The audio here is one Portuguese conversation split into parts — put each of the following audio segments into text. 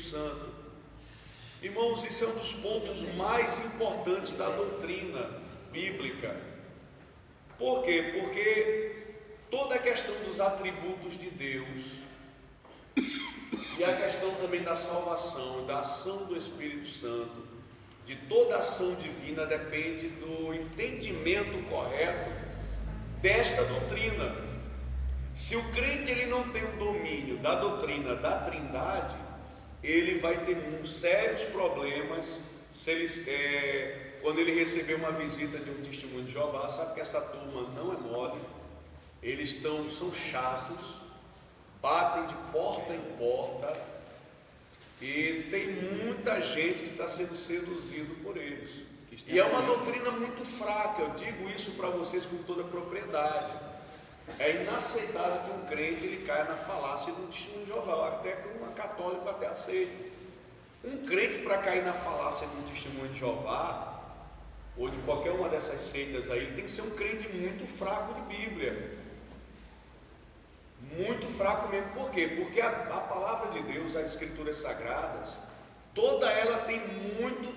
Santo. Irmãos, isso é um dos pontos mais importantes da doutrina bíblica. Por quê? Porque toda a questão dos atributos de Deus e a questão também da salvação, da ação do Espírito Santo, de toda a ação divina, depende do entendimento correto desta doutrina. Se o crente ele não tem o domínio da doutrina da Trindade, ele vai ter sérios problemas se quando ele receber uma visita de um testemunho de Jeová. Sabe que essa turma não é mole, eles são chatos, batem de porta em porta, e tem muita gente que está sendo seduzido por eles. E é uma doutrina muito fraca, eu digo isso para vocês com toda a propriedade. É inaceitável que um crente ele caia na falácia de um testemunho de Jeová, até que um católico até aceita. Um crente, para cair na falácia de um testemunho de Jeová, ou de qualquer uma dessas seitas aí, ele tem que ser um crente muito fraco de Bíblia. Muito fraco mesmo. Por quê? Porque a palavra de Deus, as escrituras sagradas, toda ela tem muita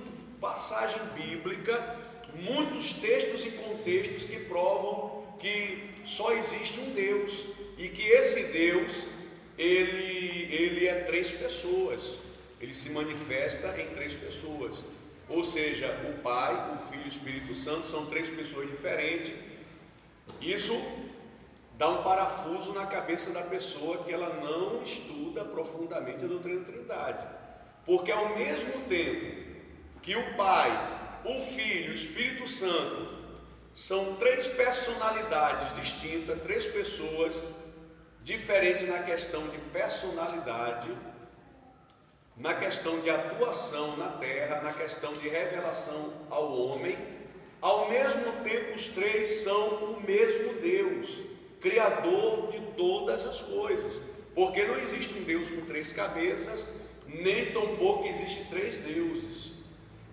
passagem bíblica, muitos textos e contextos que provam que só existe um Deus, e que esse Deus, ele é três pessoas, ele se manifesta em três pessoas, ou seja, o Pai, o Filho e o Espírito Santo são três pessoas diferentes. Isso dá um parafuso na cabeça da pessoa que ela não estuda profundamente a doutrina da Trindade, porque ao mesmo tempo que o Pai, o Filho e o Espírito Santo são três personalidades distintas, três pessoas diferentes na questão de personalidade, na questão de atuação na terra, na questão de revelação ao homem, ao mesmo tempo os três são o mesmo Deus, Criador de todas as coisas, porque não existe um Deus com três cabeças, nem tampouco existem três deuses,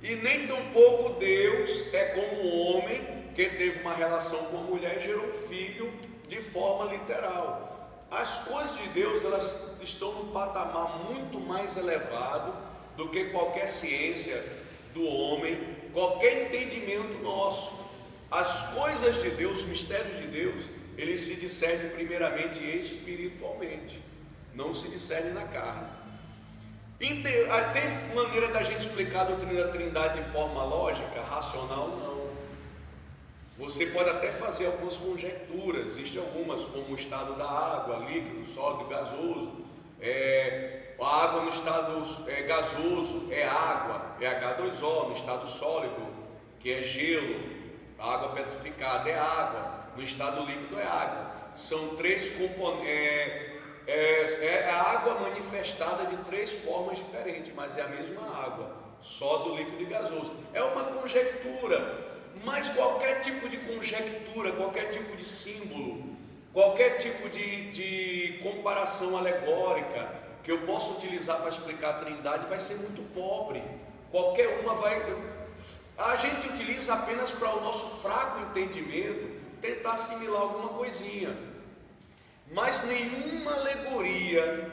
e nem tampouco Deus é como o homem que teve uma relação com a mulher e gerou um filho de forma literal. As coisas de Deus, elas estão num patamar muito mais elevado do que qualquer ciência do homem, qualquer entendimento nosso. As coisas de Deus, os mistérios de Deus, eles se discernem primeiramente espiritualmente, não se discernem na carne. Tem maneira da gente explicar a doutrina da Trindade de forma lógica, racional? Não. Você pode até fazer algumas conjecturas, existem algumas, como o estado da água, líquido, sólido, gasoso. A água no estado gasoso é água, é H2O, no estado sólido, que é gelo, a água petrificada é água, no estado líquido é água. São três componentes, é a água manifestada de três formas diferentes, mas é a mesma água, sólido, líquido e gasoso. É uma conjectura. Mas qualquer tipo de conjectura, qualquer tipo de símbolo, qualquer tipo de comparação alegórica que eu possa utilizar para explicar a Trindade vai ser muito pobre. Qualquer uma a gente utiliza apenas para o nosso fraco entendimento tentar assimilar alguma coisinha. Mas nenhuma alegoria,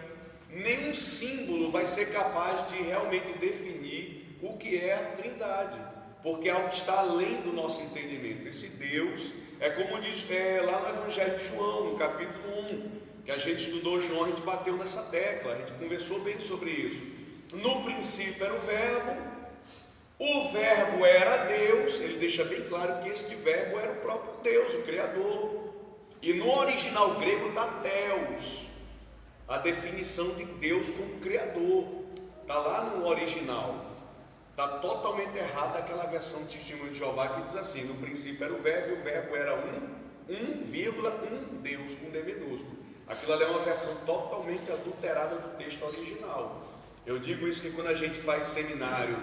nenhum símbolo vai ser capaz de realmente definir o que é a Trindade, porque é algo que está além do nosso entendimento. Esse Deus, é como diz lá no Evangelho de João, no capítulo 1, que a gente estudou João, a gente bateu nessa tecla, a gente conversou bem sobre isso. No princípio era o verbo era Deus, ele deixa bem claro que este verbo era o próprio Deus, o Criador. E no original grego está Theos, a definição de Deus como Criador, está lá no original. Está totalmente errada aquela versão de Testemunho de Jeová que diz assim: no princípio era o verbo, e o verbo era um Deus, com D minúsculo. Aquilo ali é uma versão totalmente adulterada do texto original. Eu digo isso que quando a gente faz seminário,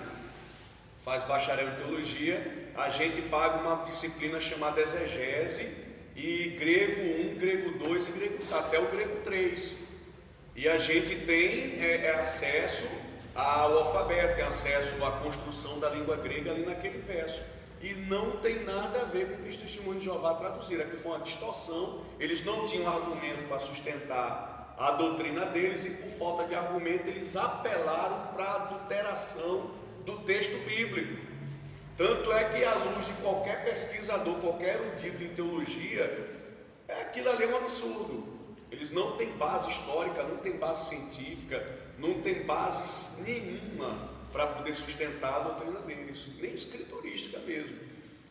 faz bacharel em teologia, a gente paga uma disciplina chamada exegese, e grego 1, grego 2 e grego, até o grego 3. E a gente tem acesso ao alfabeto, tem acesso à construção da língua grega ali naquele verso. E não tem nada a ver com o que os Testemunhos de Jeová traduziram. Aqui foi uma distorção, eles não tinham argumento para sustentar a doutrina deles, e por falta de argumento eles apelaram para a adulteração do texto bíblico. Tanto é que, à luz de qualquer pesquisador, qualquer erudito em teologia, aquilo ali é um absurdo. Eles não têm base histórica, não têm base científica, não têm base nenhuma para poder sustentar a doutrina deles, nem escriturística mesmo.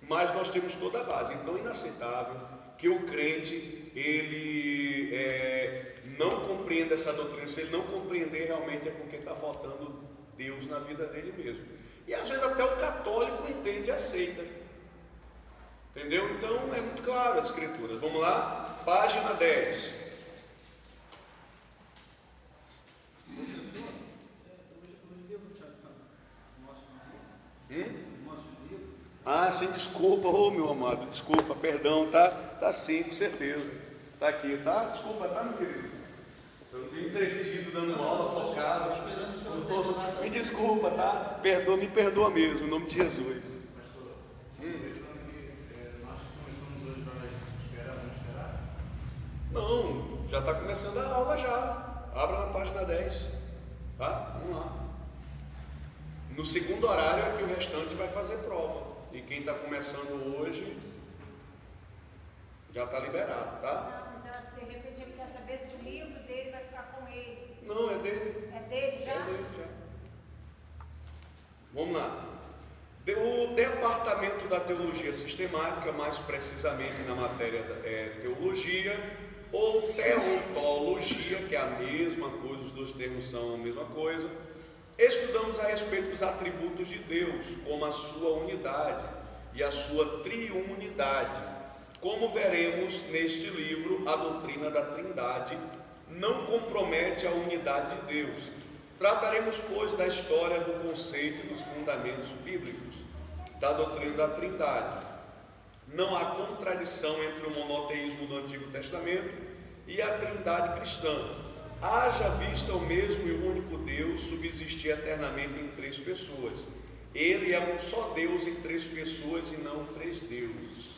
Mas nós temos toda a base. Então é inaceitável que o crente ele não compreenda essa doutrina. Se ele não compreender, realmente é porque está faltando Deus na vida dele mesmo. E às vezes até o católico entende e aceita. Entendeu? Então é muito claro as escrituras. Vamos lá, página 10. Ah, sim, desculpa, meu amado, desculpa, perdão, tá sim, com certeza. Tá aqui, tá? Desculpa, tá, meu querido? Eu entretido, dando aula, focado. Me desculpa, tá? Me perdoa mesmo, em nome de Jesus. Não, já está começando a aula já. Abra na página 10. Tá? Vamos lá. No segundo horário é que o restante vai fazer prova. E quem está começando hoje já está liberado, tá? Não, mas de repente ele quer saber se o livro dele vai ficar com ele. Não, é dele. É dele já? É dele já. Vamos lá. O departamento da teologia sistemática, mais precisamente na matéria teologia, ou teontologia, que é a mesma coisa, os dois termos são a mesma coisa. Estudamos a respeito dos atributos de Deus, como a sua unidade e a sua triunidade. Como veremos neste livro, a doutrina da Trindade não compromete a unidade de Deus. Trataremos, pois, da história do conceito e dos fundamentos bíblicos da doutrina da Trindade. Não há contradição entre o monoteísmo do Antigo Testamento e a Trindade cristã. Haja vista o mesmo e único Deus subsistir eternamente em três pessoas. Ele é um só Deus em três pessoas e não três deuses.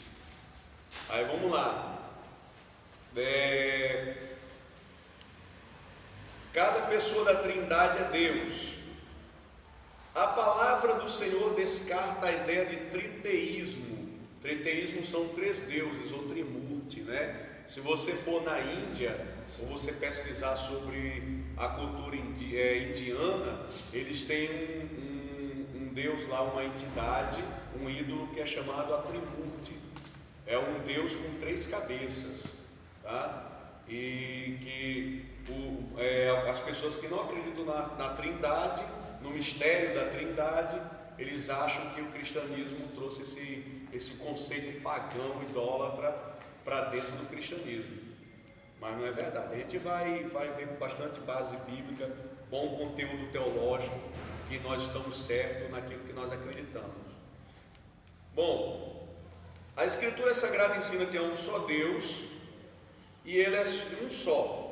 Aí vamos lá. Cada pessoa da Trindade é Deus. A palavra do Senhor descarta a ideia de triteísmo. Triteísmo são três deuses, ou trimurti, né? Se você for na Índia, ou você pesquisar sobre a cultura indiana, eles têm um deus lá, uma entidade, um ídolo que é chamado a Trimurti. É um deus com três cabeças, tá? E que as pessoas que não acreditam na Trindade, no mistério da Trindade, eles acham que o cristianismo trouxe esse conceito pagão, idólatra, para dentro do cristianismo. Mas não é verdade. A gente vai ver com bastante base bíblica, bom conteúdo teológico, que nós estamos certos naquilo que nós acreditamos. Bom, a Escritura Sagrada ensina que é um só Deus e Ele é um só.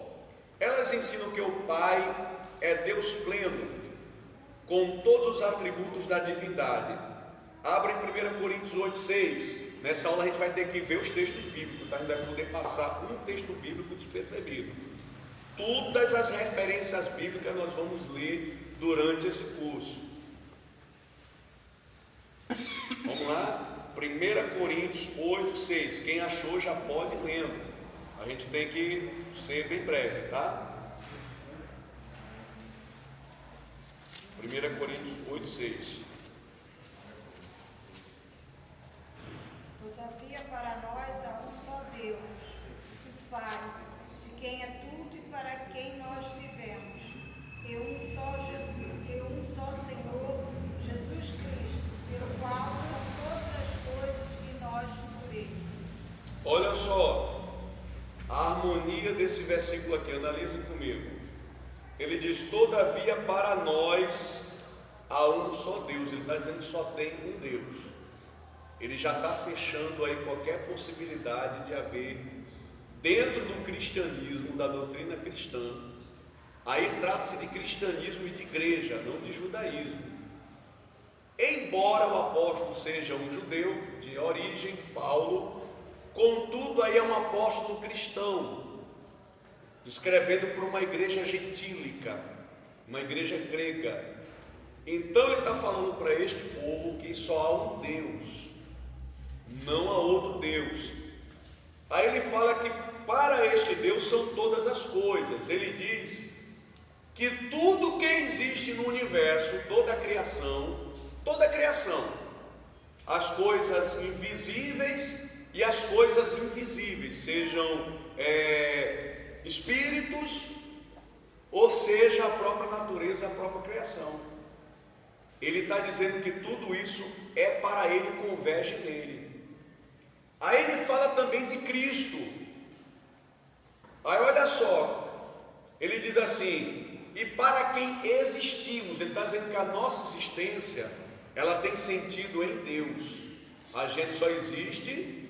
Elas ensinam que o Pai é Deus pleno, com todos os atributos da divindade. Abra em 1 Coríntios 8,6. Nessa aula a gente vai ter que ver os textos bíblicos, tá? A gente vai poder passar um texto bíblico despercebido. Todas as referências bíblicas nós vamos ler durante esse curso. Vamos lá? 1 Coríntios 8,6. Quem achou já pode ir lendo. A gente tem que ser bem breve, tá? 1 Coríntios 8,6. Todavia, para nós há um só Deus, o Pai, de quem é tudo e para quem nós vivemos, e um só Senhor, Jesus Cristo, pelo qual são todas as coisas e nós por Ele. Olha só, a harmonia desse versículo aqui, analisem comigo. Ele diz: todavia para nós há um só Deus. Ele está dizendo que só tem um Deus. Ele já está fechando aí qualquer possibilidade de haver, dentro do cristianismo, da doutrina cristã. Aí trata-se de cristianismo e de igreja, não de judaísmo. Embora o apóstolo seja um judeu de origem, Paulo, contudo aí é um apóstolo cristão. escrevendo para uma igreja gentílica, uma igreja grega. Então ele está falando para este povo que só há um Deus, não há outro Deus. Aí ele fala que para este Deus são todas as coisas. Ele diz que tudo que existe no universo, toda a criação, as coisas invisíveis e as coisas invisíveis, sejam espíritos, ou seja, a própria natureza, a própria criação. Ele está dizendo que tudo isso é para ele e converge nele. Aí ele fala também de Cristo. Aí olha só, ele diz assim: e para quem existimos. Ele está dizendo que a nossa existência, ela tem sentido em Deus. A gente só existe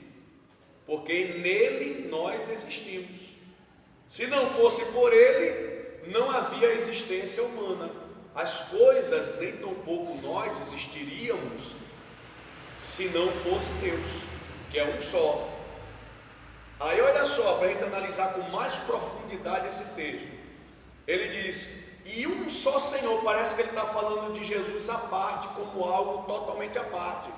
porque nele nós existimos. Se não fosse por ele, não havia existência humana. As coisas, nem tão pouco nós existiríamos se não fosse Deus, que é um só. Aí olha só, para a gente analisar com mais profundidade esse texto. Ele diz: e um só Senhor. Parece que ele está falando de Jesus à parte, como algo totalmente à parte.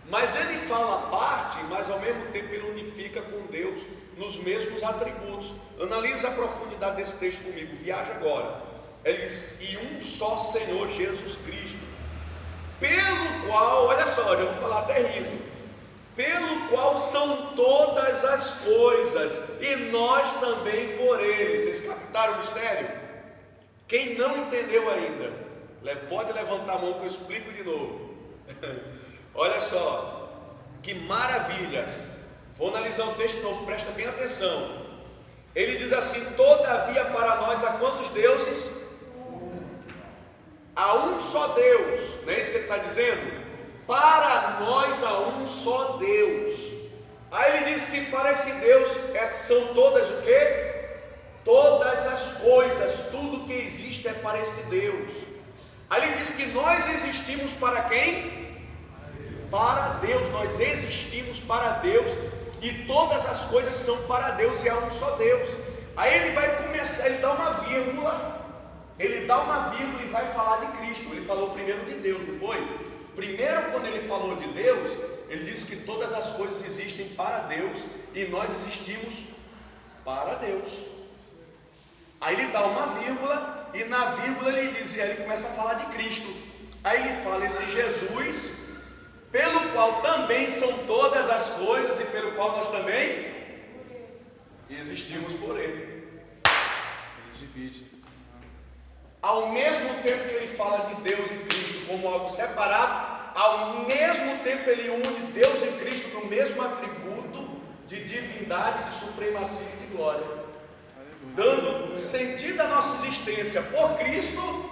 Mas ele fala à parte, mas ao mesmo tempo ele unifica com Deus nos mesmos atributos. Analisa a profundidade desse texto comigo, viaja agora. Ele diz: e um só Senhor Jesus Cristo, pelo qual, olha só, já vou falar até rindo, pelo qual são todas as coisas, e nós também por ele. Vocês captaram o mistério? Quem não entendeu ainda, pode levantar a mão que eu explico de novo. Olha só, que maravilha. Vou analisar o texto de novo, presta bem atenção. Ele diz assim: todavia para nós há quantos deuses? Há um só Deus, não é isso que ele está dizendo? Para nós há um só Deus. Aí ele diz que para esse Deus são todas o quê? Todas as coisas, tudo que existe é para este Deus. Aí ele diz que nós existimos para quem? Para Deus. Nós existimos para Deus, e todas as coisas são para Deus, e há um só Deus. Aí ele vai começar, ele dá uma vírgula e vai falar de Cristo. Ele falou primeiro de Deus, não foi? Primeiro, quando ele falou de Deus, ele disse que todas as coisas existem para Deus, e nós existimos para Deus. Aí ele dá uma vírgula, e na vírgula ele diz, e aí ele começa a falar de Cristo. Aí ele fala: esse Jesus, pelo qual também são todas as coisas, e pelo qual nós também existimos por ele. Ele divide. Ao mesmo tempo que ele fala de Deus e Cristo como algo separado, ao mesmo tempo ele une Deus e Cristo no mesmo atributo de divindade, de supremacia e de glória, dando sentido à nossa existência por Cristo,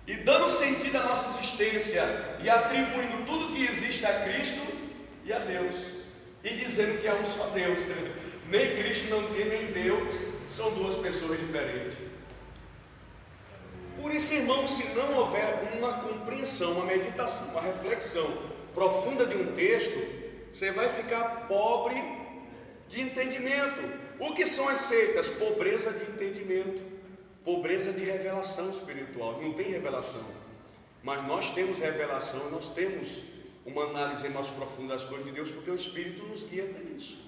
e dando sentido à nossa existência e atribuindo tudo que existe a Cristo e a Deus, e dizendo que é um só Deus. Nem Cristo e nem Deus são duas pessoas diferentes. Por isso, irmãos, se não houver uma compreensão, uma meditação, uma reflexão profunda de um texto, você vai ficar pobre de entendimento. O que são as seitas? Pobreza de entendimento, pobreza de revelação espiritual. Não tem revelação, mas nós temos revelação, nós temos uma análise mais profunda das coisas de Deus, porque o Espírito nos guia até isso.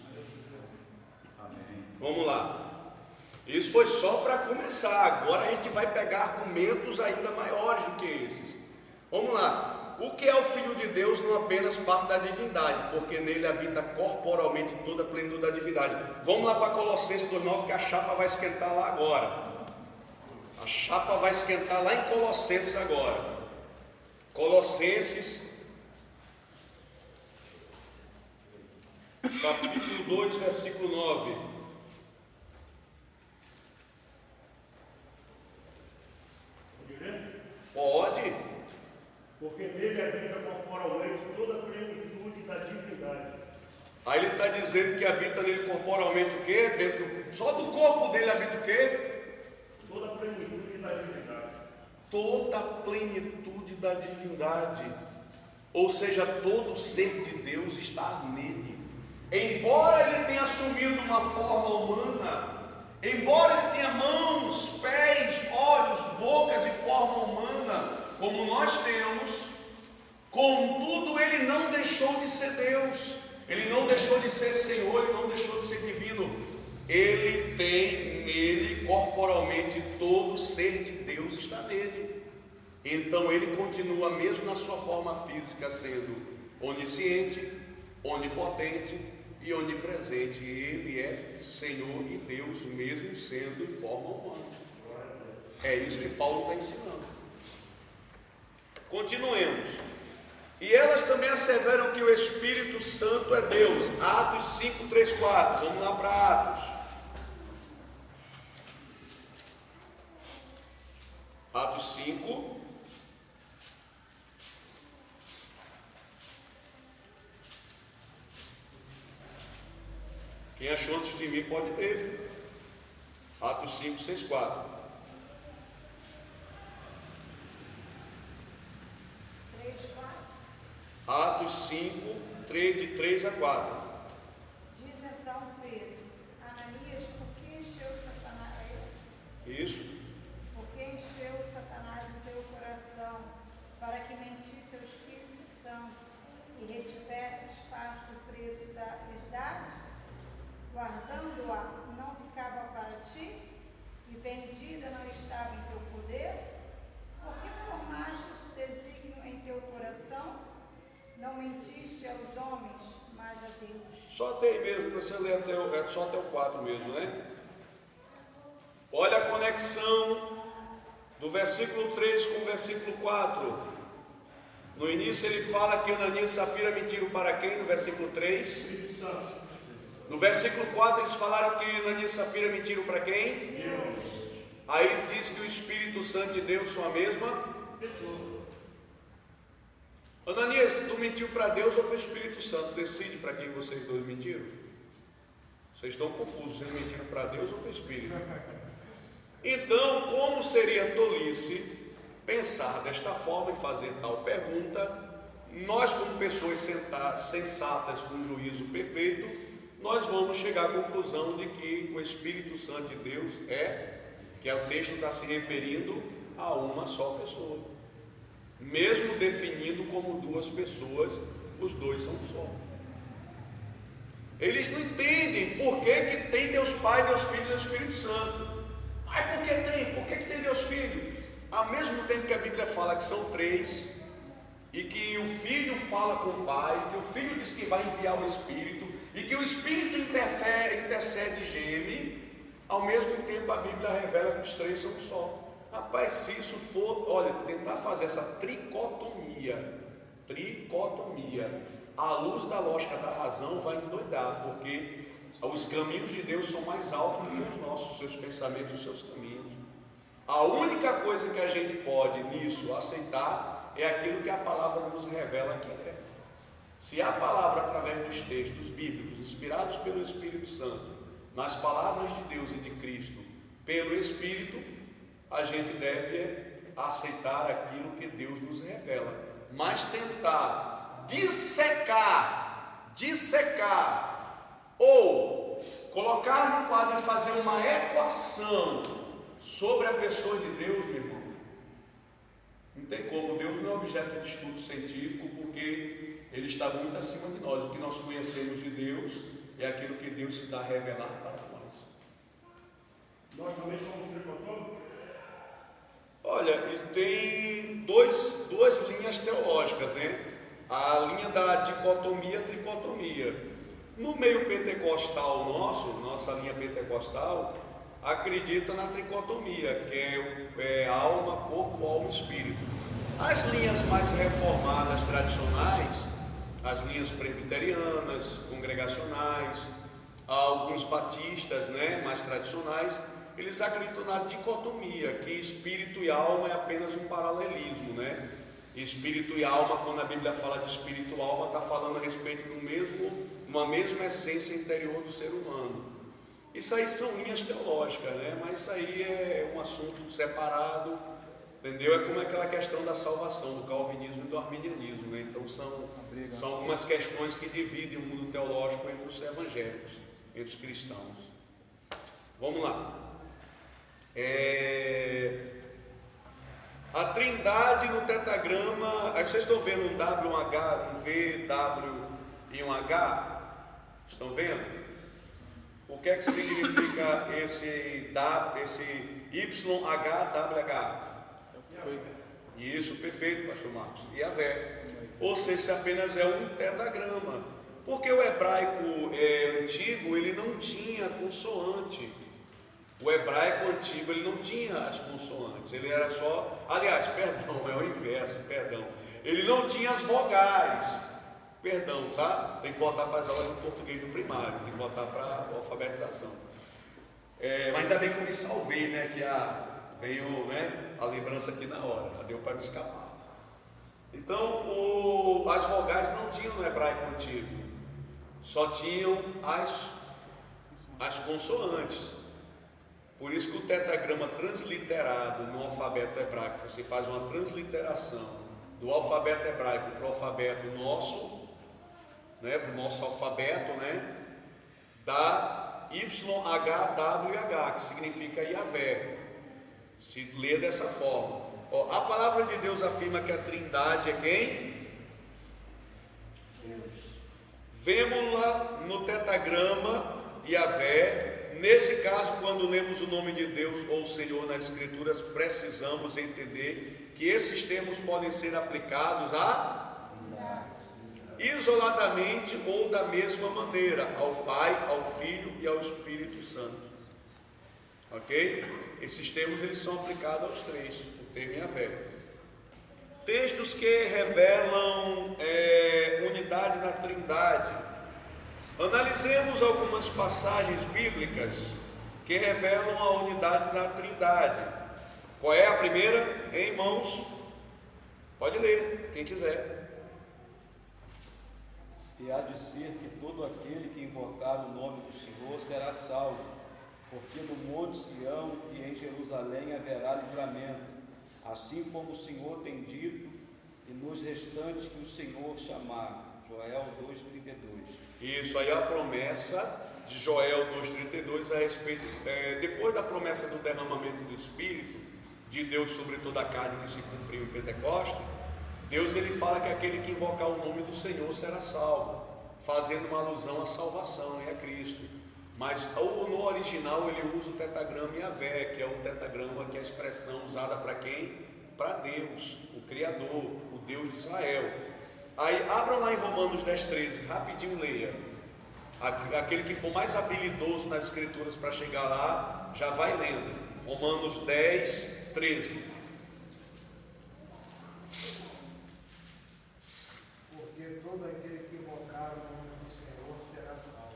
Amém. Vamos lá. Isso foi só para começar. Agora a gente vai pegar argumentos ainda maiores do que esses. Vamos lá. O que é o Filho de Deus? Não apenas parte da divindade, porque nele habita corporalmente toda a plenitude da divindade. Vamos lá para Colossenses 2:9, que a chapa vai esquentar lá agora. A chapa vai esquentar lá em Colossenses agora. Colossenses, capítulo 2, versículo 9. Pode. Porque nele habita corporalmente toda a plenitude da divindade. Aí ele está dizendo que habita nele corporalmente o quê? Só do corpo dele habita o quê? Toda a plenitude da divindade. Toda a plenitude da divindade. Ou seja, todo o ser de Deus está nele. Embora ele tenha assumido uma forma humana, Embora ele tenha mãos, pés, olhos, bocas e forma humana, como nós temos, contudo ele não deixou de ser Deus, ele não deixou de ser Senhor, ele não deixou de ser divino. Ele tem nele, corporalmente, todo ser de Deus está nele. Então ele continua, mesmo na sua forma física, sendo onisciente, onipotente e onipresente. Ele é Senhor e Deus, mesmo sendo em forma humana. É isso que Paulo está ensinando. Continuemos. E elas também asseveram que o Espírito Santo é Deus. Atos 5, 3, 4. Vamos lá para Atos. Atos 5. Quem achou antes de mim pode ler, viu? Atos 5, 6, 4. 3, 4. Atos 5, 3, de 3 a 4. Diz então Pedro: Ananias, por que encheu Satanás? Isso. Por que encheu Satanás o teu coração, para que mentisse ao Espírito Santo e retivesses parte do preço da verdade? Guardando-a não ficava para ti, e vendida não estava em teu poder? Por que formastes desígnio em teu coração? Não mentiste aos homens, mas a Deus. Só até aí mesmo, para você ler só até o 4 mesmo, né? Olha a conexão do versículo 3 com o versículo 4. No início ele fala que Ananias e Safira mentiram para quem? No versículo 3. No versículo 4 eles falaram que Ananias e Safira mentiram para quem? Deus. Aí diz que o Espírito Santo e Deus são a mesma Pessoa. Ananias, tu mentiu para Deus ou para o Espírito Santo? Decide para quem vocês dois mentiram. Vocês estão confusos, vocês mentiram para Deus ou para o Espírito? Então, como seria tolice pensar desta forma e fazer tal pergunta? Nós, como pessoas sensatas com juízo perfeito, nós vamos chegar à conclusão de que o Espírito Santo de Deus que o texto está se referindo a uma só pessoa. Mesmo definindo como duas pessoas, os dois são só. Eles não entendem por que tem Deus Pai, Deus Filho e Deus Espírito Santo. Ai, por que tem? Por que tem Deus Filho? Ao mesmo tempo que a Bíblia fala que são três, e que o Filho fala com o Pai, que o Filho diz que vai enviar o Espírito, e que o Espírito intercede e geme, ao mesmo tempo a Bíblia revela que os três são só. Rapaz, se isso for, olha, tentar fazer essa tricotomia, à luz da lógica da razão, vai endoidar, porque os caminhos de Deus são mais altos do que os nossos, seus pensamentos e os seus caminhos. A única coisa que a gente pode nisso aceitar é aquilo que a palavra nos revela que é. Se a palavra, através dos textos bíblicos, inspirados pelo Espírito Santo, nas palavras de Deus e de Cristo, pelo Espírito, a gente deve aceitar aquilo que Deus nos revela, mas tentar dissecar ou colocar no quadro e fazer uma equação sobre a pessoa de Deus, meu irmão, não tem como. Deus não é objeto de estudo científico, porque Ele está muito acima de nós. O que nós conhecemos de Deus é aquilo que Deus se dá a revelar para nós. Nós também somos tricotômicos? Olha, tem duas linhas teológicas, né? A linha da dicotomia, tricotomia. No meio pentecostal nossa linha pentecostal, acredita na tricotomia, que é alma, corpo, alma e espírito. As linhas mais reformadas tradicionais, as linhas presbiterianas, congregacionais, alguns batistas, né, mais tradicionais, eles acreditam na dicotomia, que espírito e alma é apenas um paralelismo, né? Espírito e alma, quando a Bíblia fala de espírito e alma, está falando a respeito de uma mesma essência interior do ser humano. Isso aí são linhas teológicas, né? Mas isso aí é um assunto separado, entendeu? É como aquela questão da salvação, do calvinismo e do arminianismo, né? Então são algumas questões que dividem o mundo teológico entre os evangélicos, entre os cristãos. Vamos lá. A trindade no tetragrama, aí vocês estão vendo um W, um H, um V, W e um H? Estão vendo? O que é que significa esse YHWH? Isso, perfeito, pastor Marcos. Yahvé. Ou seja, apenas é um tetragrama. Porque o hebraico antigo, ele não tinha consoante. O hebraico antigo, ele não tinha as consoantes. Ele era só, aliás, perdão, é o inverso, perdão. Ele não tinha as vogais. Perdão, tá? Tem que voltar para as aulas de português do primário, tem que voltar para a alfabetização. Mas ainda bem que eu me salvei, né? Que veio, né, a lembrança aqui na hora, deu para me escapar. Então, as vogais não tinham no hebraico antigo, só tinham as consoantes. Por isso que o tetragrama transliterado no alfabeto hebraico, você faz uma transliteração do alfabeto hebraico para o alfabeto nosso, né, para o nosso alfabeto, né, dá YHWH, que significa Yahvé. Se lê dessa forma. A palavra de Deus afirma que a trindade é quem? Deus. Vemos-la no tetragrama Yahvé. Nesse caso, quando lemos o nome de Deus ou Senhor nas Escrituras, precisamos entender que esses termos podem ser aplicados isoladamente ou da mesma maneira, ao Pai, ao Filho e ao Espírito Santo. Ok? Esses termos eles são aplicados aos três, o termo Yahvé. Textos que revelam unidade na Trindade. Analisemos algumas passagens bíblicas que revelam a unidade da Trindade. Qual é a primeira, hein, irmãos? Pode ler, quem quiser. E há de ser que todo aquele que invocar o nome do Senhor será salvo, porque no monte Sião e em Jerusalém haverá livramento, assim como o Senhor tem dito, e nos restantes que o Senhor chamar. Joel 2,32. Isso aí é a promessa de Joel 2,32 a respeito, depois da promessa do derramamento do Espírito de Deus sobre toda a carne que se cumpriu em Pentecostes. Deus ele fala que aquele que invocar o nome do Senhor será salvo, fazendo uma alusão à salvação e a Cristo. Mas no original ele usa o tetragrama Yahvé, que é o tetragrama, que é a expressão usada para quem? Para Deus, o Criador, o Deus de Israel. Aí abram lá em Romanos 10,13, rapidinho leia. Aquele que for mais habilidoso nas escrituras para chegar lá, já vai lendo. Romanos 10,13. Porque todo aquele que invocar o nome do Senhor será salvo.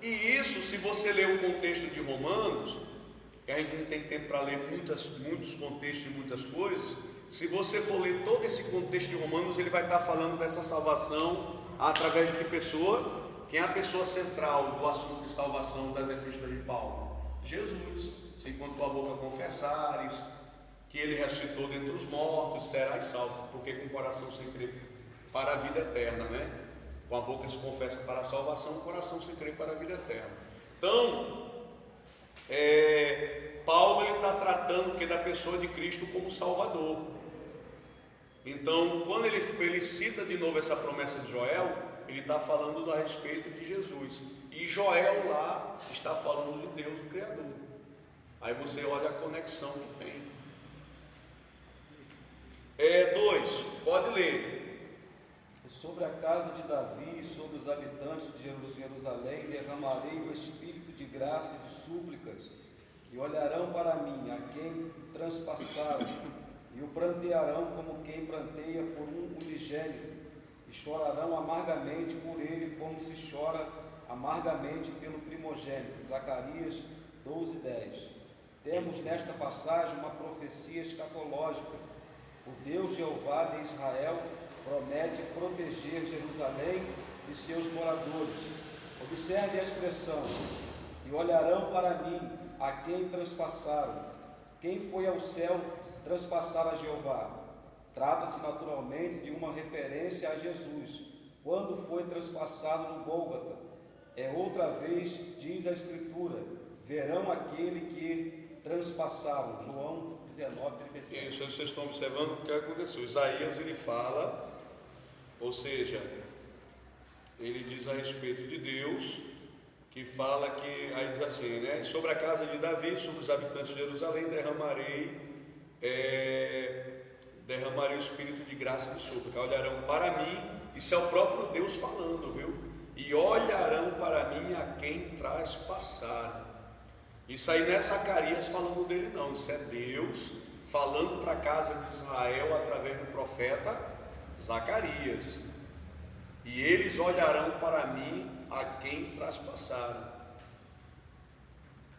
E isso, se você ler o contexto de Romanos, que a gente não tem tempo para ler muitos contextos e muitas coisas, se você for ler todo esse contexto de Romanos, ele vai estar falando dessa salvação através de que pessoa? Quem é a pessoa central do assunto de salvação das epístolas de Paulo? Jesus. Se com tua boca confessares que ele ressuscitou dentre os mortos, serás salvo, porque com o coração se crê para a vida eterna, né? Com a boca se confessa para a salvação, com o coração se crê para a vida eterna. Então, Paulo ele está tratando da pessoa de Cristo como Salvador. Então, quando ele cita de novo essa promessa de Joel, ele está falando a respeito de Jesus. E Joel lá está falando de Deus, o Criador. Aí você olha a conexão que tem. 2, pode ler. E sobre a casa de Davi e sobre os habitantes de Jerusalém derramarei o espírito de graça e de súplicas, e olharão para mim, a quem transpassaram, e o prantearão como quem pranteia por um unigênito, e chorarão amargamente por ele, como se chora amargamente pelo primogênito. Zacarias 12:10. Temos nesta passagem uma profecia escatológica. O Deus Jeová de Israel promete proteger Jerusalém e seus moradores. Observe a expressão: e olharão para mim, a quem transpassaram. Quem foi ao céu transpassar a Jeová? Trata-se naturalmente de uma referência a Jesus, quando foi transpassado no Gólgota. Outra vez, diz a Escritura: verão aquele que transpassaram. João 19:37. Isso, vocês estão observando o que aconteceu. Isaías, ele fala, ou seja, ele diz a respeito de Deus, que fala que, aí diz assim, né? Sobre a casa de Davi, sobre os habitantes de Jerusalém, derramarei o espírito de graça e de súplica. Olharão para mim, isso é o próprio Deus falando, viu? E olharão para mim a quem traspassaram. Isso aí não é Zacarias falando dele, não. Isso é Deus falando para a casa de Israel através do profeta Zacarias. E eles olharão para mim a quem traspassaram.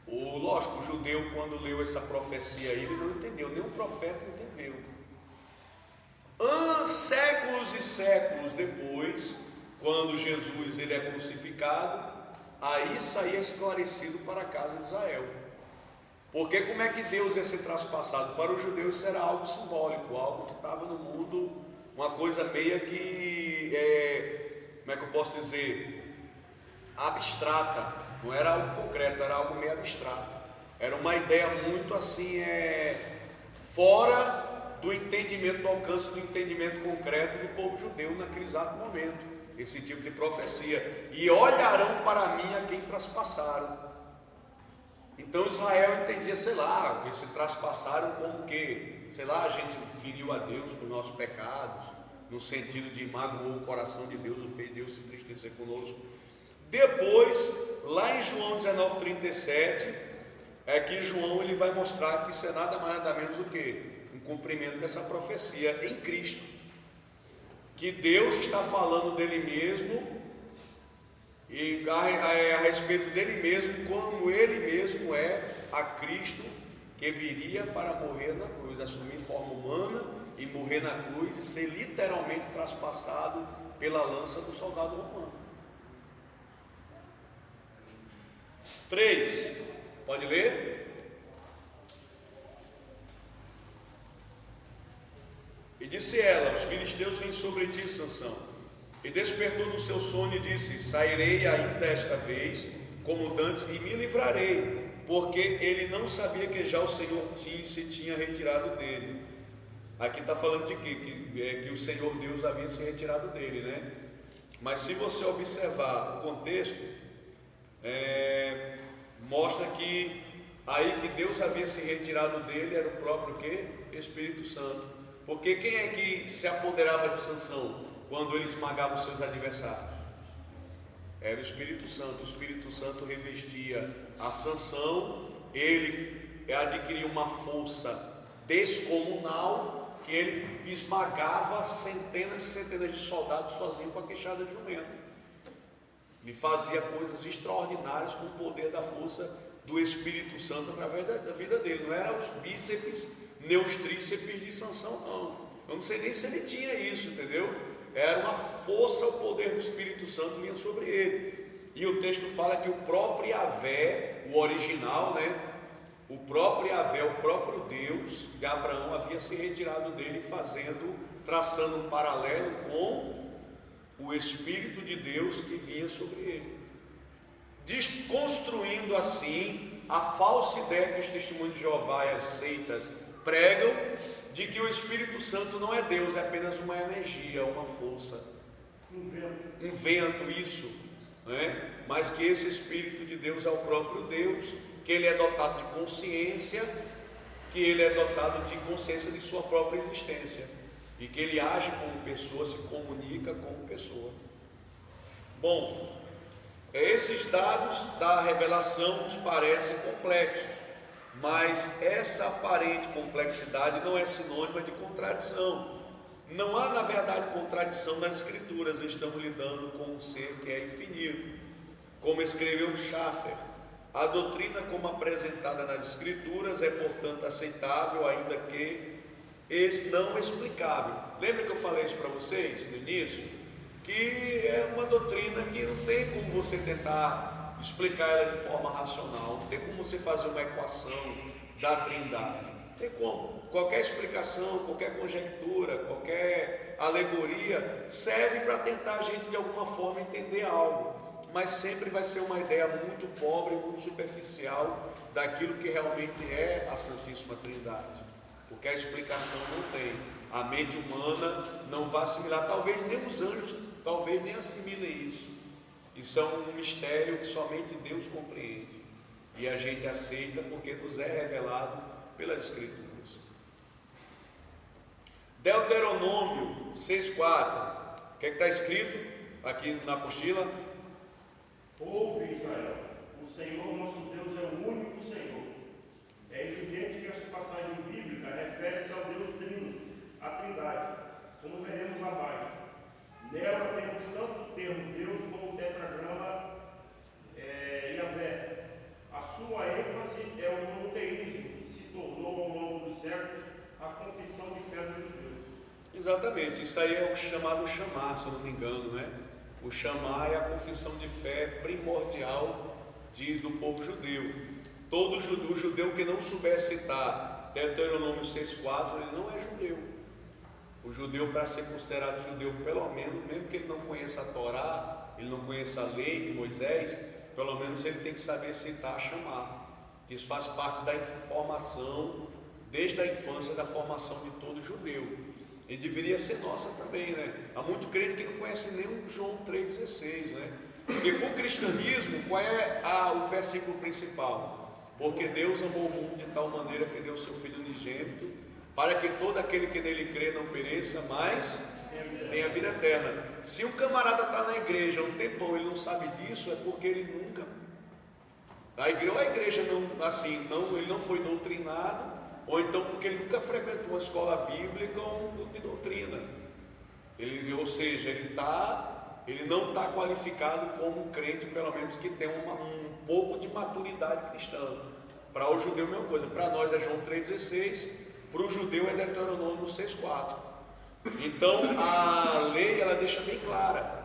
Lógico, o judeu, quando leu essa profecia aí, ele não entendeu, nem o profeta entendeu. Séculos e séculos depois, quando Jesus ele é crucificado, aí isso aí é esclarecido para a casa de Israel. Porque como é que Deus ia ser traspassado? Para os judeus isso era algo simbólico, algo que estava no mundo, uma coisa meio que, como é que eu posso dizer, abstrata. Não era algo concreto, era algo meio abstrato. Era uma ideia muito assim, fora do entendimento, do alcance do entendimento concreto do povo judeu naquele exato momento, esse tipo de profecia. E olharão para mim a quem traspassaram. Então Israel entendia, sei lá, que se traspassaram como que, sei lá, a gente feriu a Deus com nossos pecados, no sentido de magoou o coração de Deus, o fez Deus se entristecer conosco. Depois, lá em João 19:37, é que João ele vai mostrar que isso é nada mais nada menos do que um cumprimento dessa profecia em Cristo, que Deus está falando dele mesmo e a respeito dele mesmo, como ele mesmo é a Cristo que viria para morrer na cruz, assumir forma humana e morrer na cruz e ser literalmente traspassado pela lança do soldado romano. 3, pode ler? E disse ela: os filisteus vêm sobre ti, Sansão. E despertou do seu sono e disse: sairei ainda esta vez, como dantes, e me livrarei, porque ele não sabia que já o Senhor se tinha retirado dele. Aqui está falando de que o Senhor Deus havia se retirado dele, né? Mas se você observar o contexto, mostra que aí que Deus havia se retirado dele era o próprio Espírito Santo. Porque quem é que se apoderava de Sansão quando ele esmagava os seus adversários? Era o Espírito Santo. O Espírito Santo revestia a Sansão, ele adquiria uma força descomunal, que ele esmagava centenas e centenas de soldados sozinho com a queixada de jumento. Ele fazia coisas extraordinárias com o poder da força do Espírito Santo através da vida dele. Não eram os bíceps nem os tríceps de Sansão, não. Eu não sei nem se ele tinha isso, entendeu? Era uma força, o poder do Espírito Santo vinha sobre ele. E o texto fala que o próprio Yahvé, o original, né? O próprio Yahvé, o próprio Deus de Abraão havia se retirado dele, traçando um paralelo com o Espírito de Deus que vinha sobre ele, desconstruindo assim a falsa ideia que os testemunhos de Jeová e as seitas pregam, de que o Espírito Santo não é Deus, é apenas uma energia, uma força, um vento, isso, né? Mas que esse Espírito de Deus é o próprio Deus, que ele é dotado de consciência, que ele é dotado de consciência de sua própria existência, e que ele age como pessoa, se comunica como pessoa. Bom, esses dados da revelação nos parecem complexos, mas essa aparente complexidade não é sinônima de contradição. Não há, na verdade, contradição nas Escrituras. Estamos lidando com um ser que é infinito. Como escreveu Schaffer, a doutrina como apresentada nas Escrituras é, portanto, aceitável, ainda que não explicável. Lembra que eu falei isso para vocês no início? Que é uma doutrina que não tem como você tentar explicar ela de forma racional, não tem como você fazer uma equação da Trindade, não tem como. Qualquer explicação, qualquer conjectura, qualquer alegoria serve para tentar a gente de alguma forma entender algo. mas sempre vai ser uma ideia muito pobre, muito superficial daquilo que realmente é a Santíssima Trindade, porque a explicação não tem. A mente humana não vai assimilar, talvez nem os anjos, talvez nem assimilem isso. Isso é um mistério que somente Deus compreende, e a gente aceita porque nos é revelado pelas Escrituras. Deuteronômio 6,4, o que está escrito aqui na apostila? Ouve, Israel, o Senhor nosso Deus é o único Senhor. É evidente que essa passagem bíblica refere-se ao Deus Trino, a Trindade, como veremos abaixo. Nela temos tanto o termo Deus como o tetragrama Yahvé. A sua ênfase é o monoteísmo, que se tornou ao longo dos séculos a confissão de fé dos judeus. Exatamente, isso aí é o chamado chamar, se eu não me engano, né? O chamar é a confissão de fé primordial do povo judeu. Todo judeu que não souber citar Deuteronômio 6,4, ele não é judeu. O judeu, para ser considerado judeu, pelo menos, mesmo que ele não conheça a Torá, ele não conheça a lei de Moisés, pelo menos ele tem que saber citar, chamar. Isso faz parte da formação, desde a infância, da formação de todo judeu. E deveria ser nossa também, né? Há muito crente que não conhece nem o João 3,16, né? Porque com o cristianismo, qual é o versículo principal? Porque Deus amou o mundo de tal maneira que deu o seu Filho unigênito, para que todo aquele que nele crê não pereça, mas tenha vida eterna. Se um camarada está na igreja há um tempão, ele não sabe disso, é porque ele nunca... A igreja ele não foi doutrinado, ou então porque ele nunca frequentou uma escola bíblica ou um grupo de doutrina. Ou seja, ele não está qualificado como um crente, pelo menos que tem um pouco de maturidade cristã. Para o judeu, a mesma coisa. Para nós é João 3,16, para o judeu é Deuteronômio 6,4. Então a lei ela deixa bem clara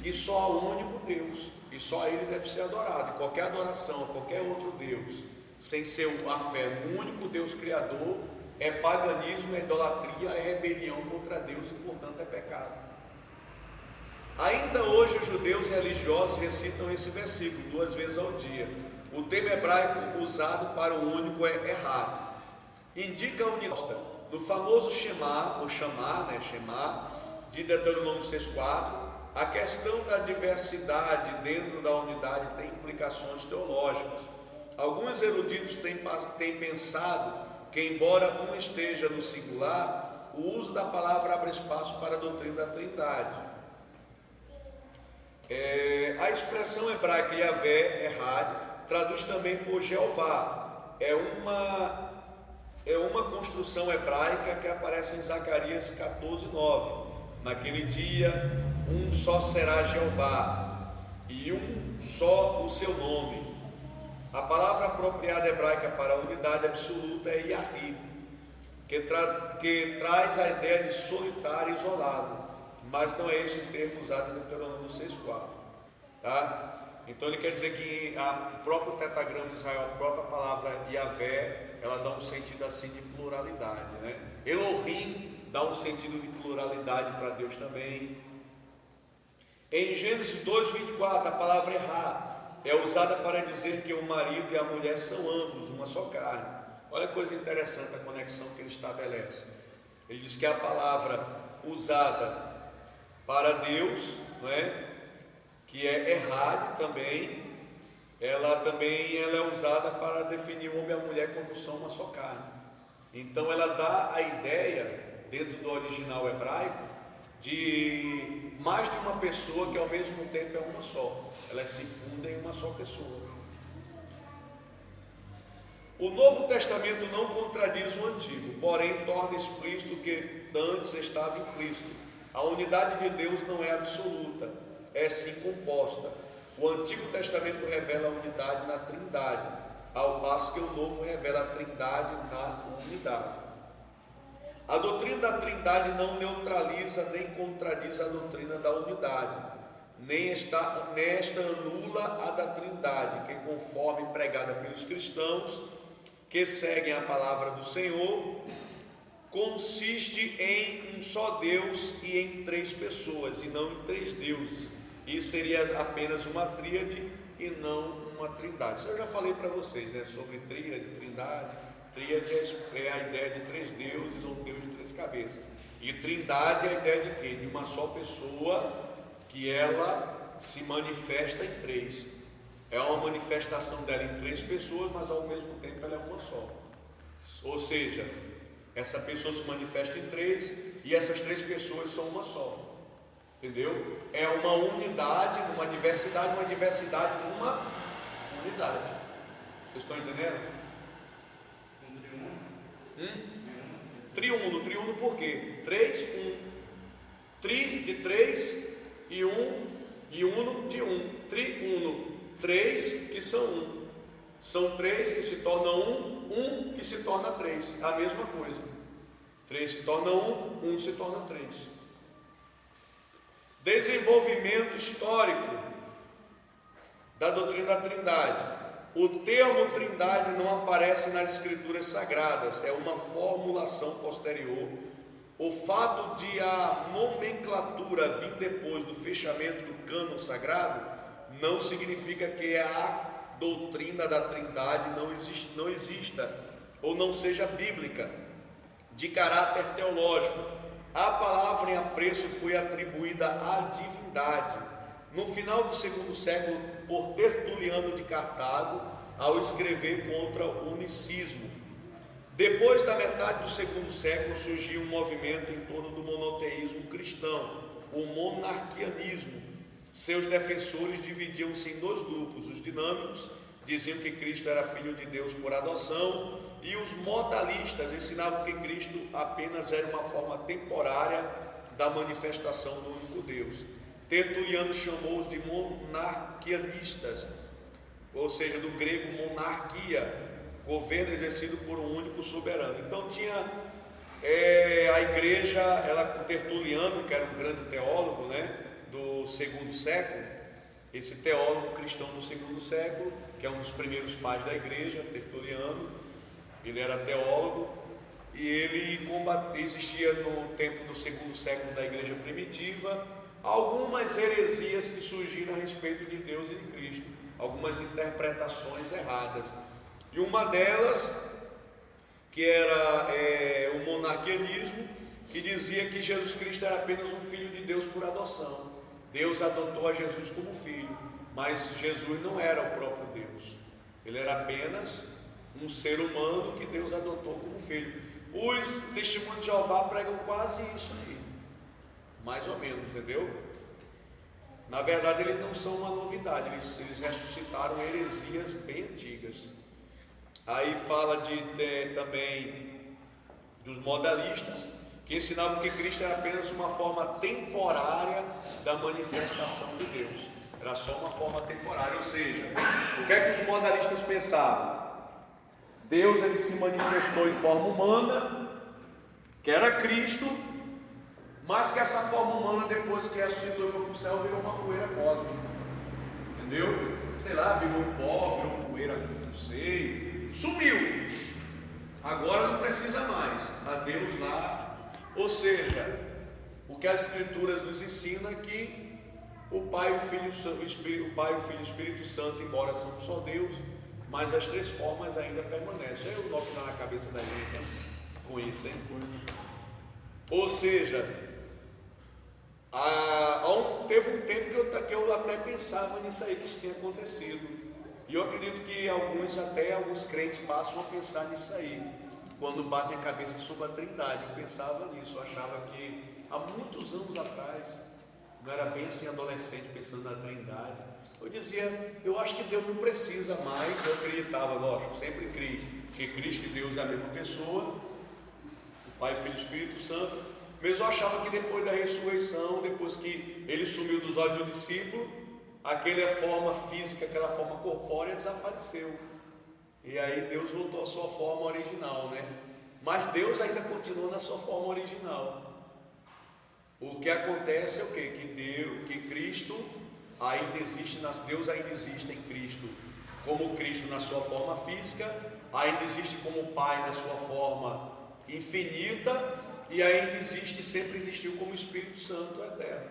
que só há um único Deus, e só ele deve ser adorado. E qualquer adoração a qualquer outro Deus, sem ser a fé no único Deus Criador, é paganismo, é idolatria, é rebelião contra Deus e, portanto, é pecado. Ainda hoje os judeus religiosos recitam esse versículo 2 vezes ao dia. O termo hebraico usado para o único é errado. Indica a unidade. No famoso Shema, Shema, de Deuteronômio 6,4, a questão da diversidade dentro da unidade tem implicações teológicas. Alguns eruditos têm pensado que, embora um esteja no singular, o uso da palavra abre espaço para a doutrina da Trindade. A expressão hebraica Yahvé, Errad, traduz também por Jeová. É uma construção hebraica que aparece em Zacarias 14:9. Naquele dia, um só será Jeová, e um só o seu nome. A palavra apropriada hebraica para a unidade absoluta é Yahi, que traz a ideia de solitário e isolado, mas não é esse o termo usado em Deuteronômio 6,4, tá? Então ele quer dizer que o próprio tetragrama de Israel, a própria palavra Yahvé, ela dá um sentido assim de pluralidade, né? Elohim dá um sentido de pluralidade para Deus também. Em Gênesis 2:24, a palavra errar é usada para dizer que o marido e a mulher são ambos uma só carne. Olha que coisa interessante a conexão que ele estabelece. Ele diz que a palavra usada para Deus, não é? Que é errado também, ela é usada para definir o homem e a mulher como são uma só carne. Então ela dá a ideia, dentro do original hebraico, de mais de uma pessoa que ao mesmo tempo é uma só. Elas se fundem em uma só pessoa. O Novo Testamento não contradiz o Antigo, porém torna explícito o que antes estava implícito. A unidade de Deus não é absoluta, é sim composta. O Antigo Testamento revela a unidade na Trindade, ao passo que o Novo revela a Trindade na unidade. A doutrina da Trindade não neutraliza nem contradiz a doutrina da unidade, nem esta anula a da Trindade, que, conforme pregada pelos cristãos que seguem a palavra do Senhor, consiste em um só Deus e em 3 pessoas, e não em 3 deuses. e seria apenas uma tríade e não uma trindade. Isso eu já falei para vocês, né, sobre tríade, trindade. Tríade é a ideia de 3 deuses ou Deus de 3 cabeças. E trindade é a ideia de quê? De uma só pessoa que ela se manifesta em 3. É uma manifestação dela em 3 pessoas, mas ao mesmo tempo ela é uma só. Ou seja, essa pessoa se manifesta em 3 e essas 3 pessoas são uma só. Entendeu? É uma unidade numa diversidade, uma diversidade numa unidade. Vocês estão entendendo? Triuno por quê? 3, 1. Tri de 3 e 1 e uno de 1. Triuno. 3 que são 1. São 3 que se tornam 1, 1 que se torna 3. É a mesma coisa. 3 se torna 1, 1 se torna 3. Desenvolvimento histórico da doutrina da Trindade. O termo Trindade não aparece nas Escrituras Sagradas, é uma formulação posterior. O fato de a nomenclatura vir depois do fechamento do cânon sagrado não significa que a doutrina da Trindade não exista ou não seja bíblica, de caráter teológico. A palavra em apreço foi atribuída à divindade. No final do 2º século, por Tertuliano de Cartago, ao escrever contra o unicismo. Depois da metade do 2º século, surgiu um movimento em torno do monoteísmo cristão, o monarquianismo. Seus defensores dividiam-se em 2 grupos: os dinâmicos diziam que Cristo era filho de Deus por adoção, e os modalistas ensinavam que Cristo apenas era uma forma temporária da manifestação do único Deus. Tertuliano chamou-os de monarquianistas, ou seja, do grego monarquia, governo exercido por um único soberano. Então tinha a igreja, ela, Tertuliano, que era um grande teólogo, né, do 2º século, esse teólogo cristão do 2º século, que é um dos primeiros pais da igreja, Tertuliano, ele era teólogo, e ele existia no tempo do 2º século da igreja primitiva, algumas heresias que surgiram a respeito de Deus e de Cristo, algumas interpretações erradas, e uma delas, que era o monarquianismo, que dizia que Jesus Cristo era apenas um filho de Deus por adoção. Deus adotou a Jesus como filho, mas Jesus não era o próprio Deus, ele era apenas um ser humano que Deus adotou como filho. Os testemunhos de Jeová pregam quase isso aí, mais ou menos, entendeu? Na verdade, eles não são uma novidade, eles ressuscitaram heresias bem antigas. Aí fala também dos modalistas, que ensinavam que Cristo era apenas uma forma temporária da manifestação de Deus. Era só uma forma temporária, ou seja, o que é que os modalistas pensavam? Deus, ele se manifestou em forma humana, que era Cristo, mas que essa forma humana, depois que ressuscitou e foi para o céu, virou uma poeira cósmica, entendeu? Sei lá, virou pó, virou poeira, não sei, sumiu, agora não precisa mais, a Deus lá. Ou seja, o que as Escrituras nos ensinam é que o Pai, o Filho e o Espírito Santo, embora são só Deus, mas as 3 formas ainda permanecem. Eu noto na cabeça da gente com isso, hein? Ou seja, teve um tempo que eu até pensava nisso aí, que isso tinha acontecido, e eu acredito que alguns crentes passam a pensar nisso aí, quando batem a cabeça sobre a Trindade. Eu pensava nisso, eu achava que há muitos anos atrás, não era bem assim adolescente pensando na Trindade, eu dizia, eu acho que Deus não precisa mais. Eu acreditava, lógico, sempre criei que Cristo e Deus é a mesma pessoa, o Pai, Filho e Espírito Santo, mas eu achava que depois da ressurreição, depois que ele sumiu dos olhos do discípulo, aquela forma física, aquela forma corpórea desapareceu, e aí Deus voltou à sua forma original, né? Mas Deus ainda continua na sua forma original. O que acontece é o quê? Que Cristo ainda existe, Deus ainda existe em Cristo, como Cristo na sua forma física, ainda existe como Pai na sua forma infinita, e ainda existe, sempre existiu como Espírito Santo eterno.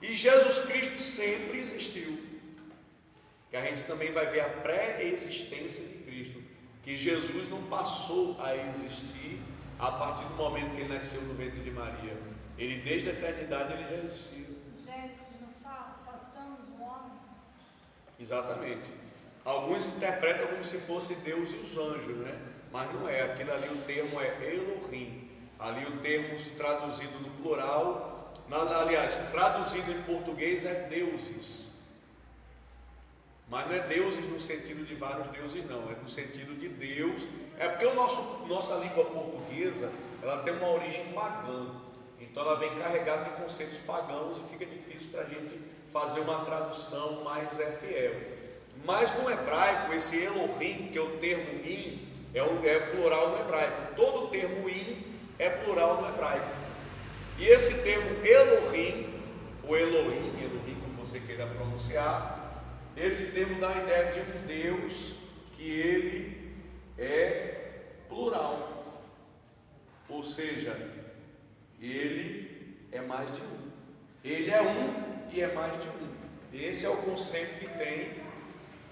E Jesus Cristo sempre existiu. Que a gente também vai ver a pré-existência de Cristo, que Jesus não passou a existir a partir do momento que ele nasceu no ventre de Maria. Ele desde a eternidade ele já existiu. Gênesis não fala, façamos o homem. Exatamente. Alguns interpretam como se fosse Deus e os anjos, né? Mas não é. Aquilo ali, o termo é Elohim. Ali o termo traduzido no plural, aliás, traduzido em português é deuses. Mas não é deuses no sentido de vários deuses, não. É no sentido de Deus. É porque nossa língua portuguesa, ela tem uma origem pagã. Então ela vem carregada de conceitos pagãos e fica difícil para a gente fazer uma tradução mais fiel. Mas no hebraico, esse Elohim, que é o termo in, é plural no hebraico. Todo o termo in é plural no hebraico. E esse termo Elohim, ou Elohim, como você queira pronunciar, esse termo dá a ideia de um Deus que ele é plural, ou seja, ele é mais de um. Ele é um e é mais de um. Esse é o conceito que tem.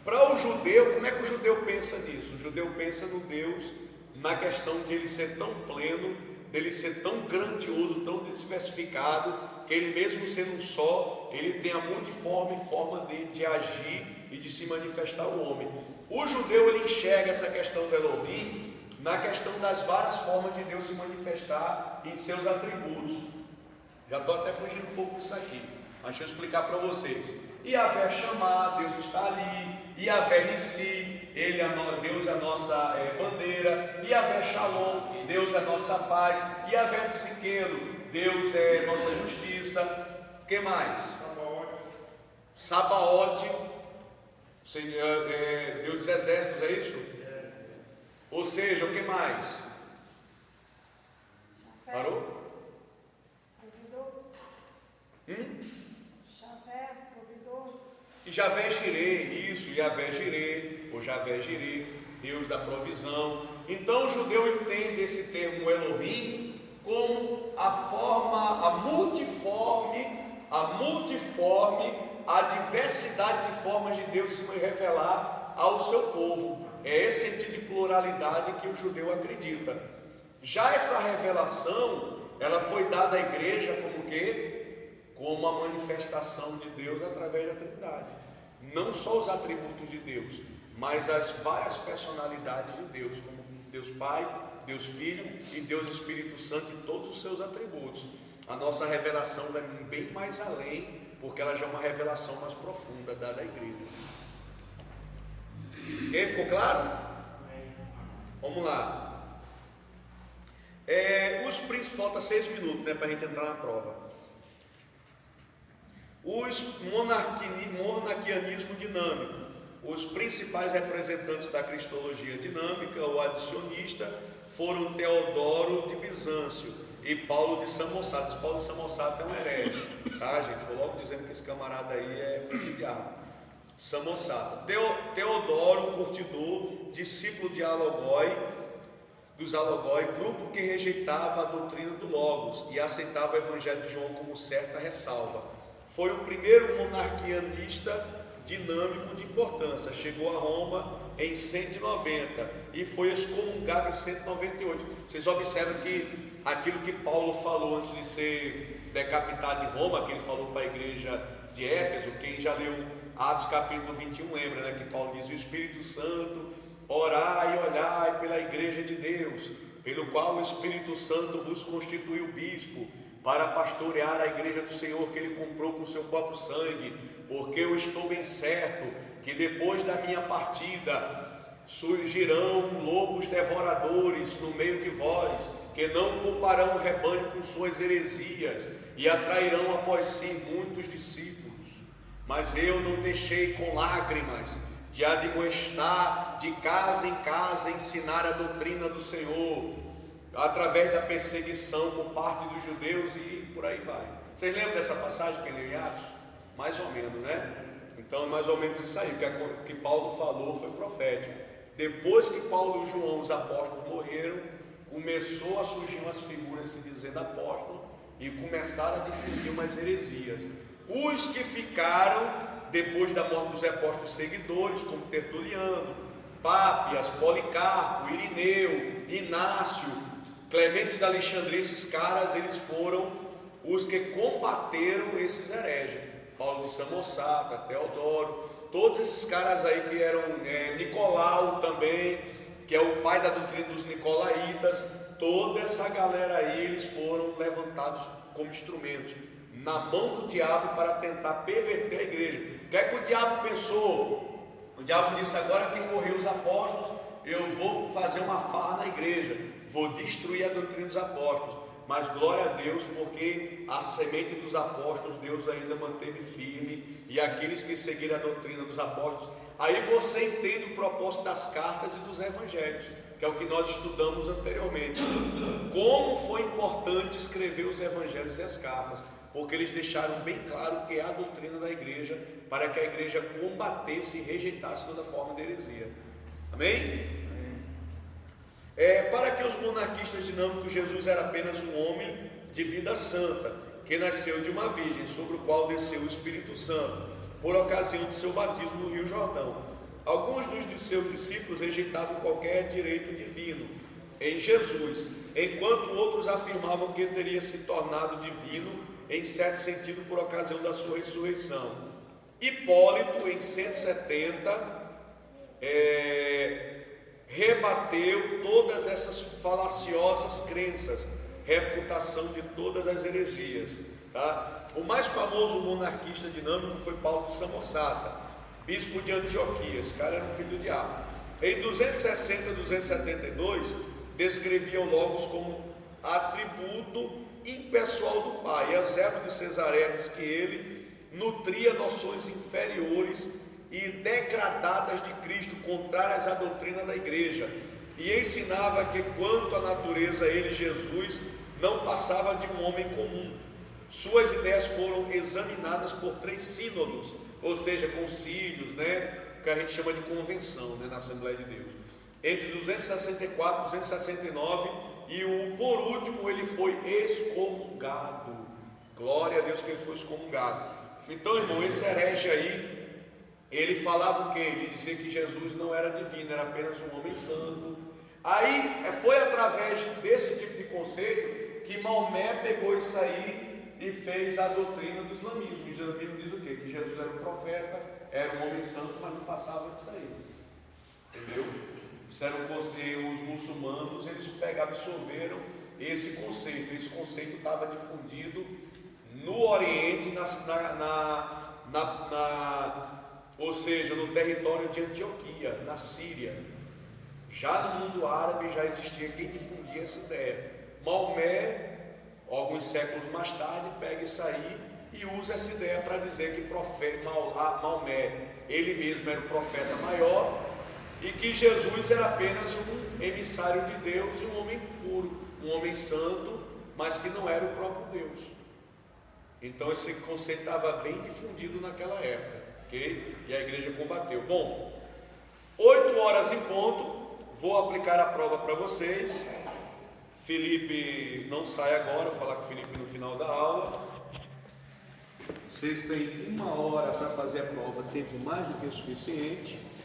Para o judeu, como é que o judeu pensa nisso? O judeu pensa no Deus na questão de ele ser tão pleno, dele ser tão grandioso, tão diversificado, que ele mesmo sendo um só, ele tem a multiforme forma de agir e de se manifestar o homem. O judeu ele enxerga essa questão do Elohim na questão das várias formas de Deus se manifestar em seus atributos. Já estou até fugindo um pouco disso aqui, mas deixa eu explicar para vocês. Yahvé chamar, Deus está ali. Yahvé Nissi, Deus é a nossa bandeira. Yahvé Shalom, Deus é a nossa paz. Yahvé Tzidkenu, Deus é nossa justiça. O que mais? Sabaote, Deus dos exércitos, é isso? Ou seja, o que mais? Parou? E Javé Jireh, isso, Javé Jireh, ou Javé Jireh, Deus da provisão. Então o judeu entende esse termo Elohim como a forma, a multiforme, a diversidade de formas de Deus se revelar ao seu povo. É esse sentido de pluralidade que o judeu acredita. Já essa revelação, ela foi dada à igreja como o quê? Como a manifestação de Deus através da Trindade. Não só os atributos de Deus, mas as várias personalidades de Deus, como Deus Pai, Deus Filho e Deus Espírito Santo em todos os seus atributos. A nossa revelação vai bem mais além, porque ela já é uma revelação mais profunda dada à igreja. Ok? Ficou claro? Vamos lá. Falta 6 minutos, né, para a gente entrar na prova. Os monarquianismo dinâmico, os principais representantes da cristologia dinâmica ou adicionista foram Teodoro de Bizâncio e Paulo de Samosata. Esse Paulo de Samosata é um herege, tá, gente? Vou logo dizendo que esse camarada aí é filho de diabo. Samosata. Teodoro, curtidor, discípulo de dos Alogói, grupo que rejeitava a doutrina do Logos e aceitava o Evangelho de João como certa ressalva. Foi o primeiro monarquianista dinâmico de importância. Chegou a Roma em 190 e foi excomungado em 198. Vocês observam que aquilo que Paulo falou antes de ser decapitado em Roma, que ele falou para a igreja de Éfeso, quem já leu Atos capítulo 21 lembra, né, que Paulo diz: o Espírito Santo, orai e olhai pela igreja de Deus, pelo qual o Espírito Santo vos constituiu bispo, para pastorear a igreja do Senhor que ele comprou com o seu próprio sangue, porque eu estou bem certo que depois da minha partida surgirão lobos devoradores no meio de vós, que não pouparão o rebanho com suas heresias e atrairão após si muitos discípulos. Mas eu não deixei com lágrimas de admoestar de casa em casa, ensinar a doutrina do Senhor, através da perseguição por parte dos judeus e por aí vai. Vocês lembram dessa passagem que ele em Atos? Mais ou menos, né? Então é mais ou menos isso aí, que Paulo falou foi profético. Depois que Paulo e João, os apóstolos, morreram, começou a surgir umas figuras se dizendo apóstolo e começaram a difundir umas heresias. Os que ficaram depois da morte dos apóstolos seguidores, como Tertuliano, Pápias, Policarpo, Irineu, Inácio, Clemente de Alexandria, esses caras, eles foram os que combateram esses hereges. Paulo de Samosata, Teodoro, todos esses caras aí que eram Nicolau também, que é o pai da doutrina dos nicolaítas, toda essa galera aí, eles foram levantados como instrumentos na mão do diabo para tentar perverter a igreja. O que é que o diabo pensou? O diabo disse: agora que morreu os apóstolos, eu vou fazer uma farra na igreja, vou destruir a doutrina dos apóstolos. Mas glória a Deus, porque a semente dos apóstolos Deus ainda manteve firme, e aqueles que seguiram a doutrina dos apóstolos. Aí você entende o propósito das cartas e dos evangelhos, que é o que nós estudamos anteriormente. Como foi importante escrever os evangelhos e as cartas, porque eles deixaram bem claro o que é a doutrina da igreja, para que a igreja combatesse e rejeitasse toda forma de heresia. Amém? Para que os monarquistas dinâmicos, Jesus era apenas um homem de vida santa, que nasceu de uma virgem, sobre o qual desceu o Espírito Santo, por ocasião de seu batismo no Rio Jordão. Alguns dos seus discípulos rejeitavam qualquer direito divino em Jesus, enquanto outros afirmavam que ele teria se tornado divino, em certo sentido, por ocasião da sua ressurreição. Hipólito, em 170, rebateu todas essas falaciosas crenças, refutação de todas as heresias, tá? O mais famoso monarquista dinâmico foi Paulo de Samosata, bispo de Antioquia. Esse cara era um filho do diabo. Em 260 e 272, descrevia o Logos como atributo impessoal do Pai. Eusébio de Cesareia diz que ele nutria noções inferiores e degradadas de Cristo, contrárias à doutrina da igreja, e ensinava que quanto à natureza ele, Jesus, não passava de um homem comum. Suas ideias foram examinadas por 3 sínodos, ou seja, concílios, que a gente chama de convenção, na Assembleia de Deus, entre 264 e 269, e por último ele foi excomungado. Glória a Deus que ele foi excomungado. Então, irmão, esse herege aí, ele falava o quê? Ele dizia que Jesus não era divino, era apenas um homem santo. Aí foi através desse tipo de conceito que Maomé pegou isso aí e fez a doutrina do islamismo. O islamismo diz o quê? Que Jesus era um profeta, era um homem santo, mas não passava disso aí. Entendeu? Isso era um conceito. Os muçulmanos, eles absorveram esse conceito. Esse conceito estava difundido no Oriente, ou seja, no território de Antioquia, na Síria. Já no mundo árabe já existia quem difundia essa ideia. Maomé, alguns séculos mais tarde, pega isso aí e usa essa ideia para dizer que Maomé, ele mesmo era o profeta maior, e que Jesus era apenas um emissário de Deus e um homem puro, um homem santo, mas que não era o próprio Deus. Então esse conceito estava bem difundido naquela época, ok? E a igreja combateu. Bom, 8 horas em ponto, vou aplicar a prova para vocês. Felipe não sai agora, vou falar com o Felipe no final da aula. Vocês têm 1 hora para fazer a prova, tempo mais do que o suficiente.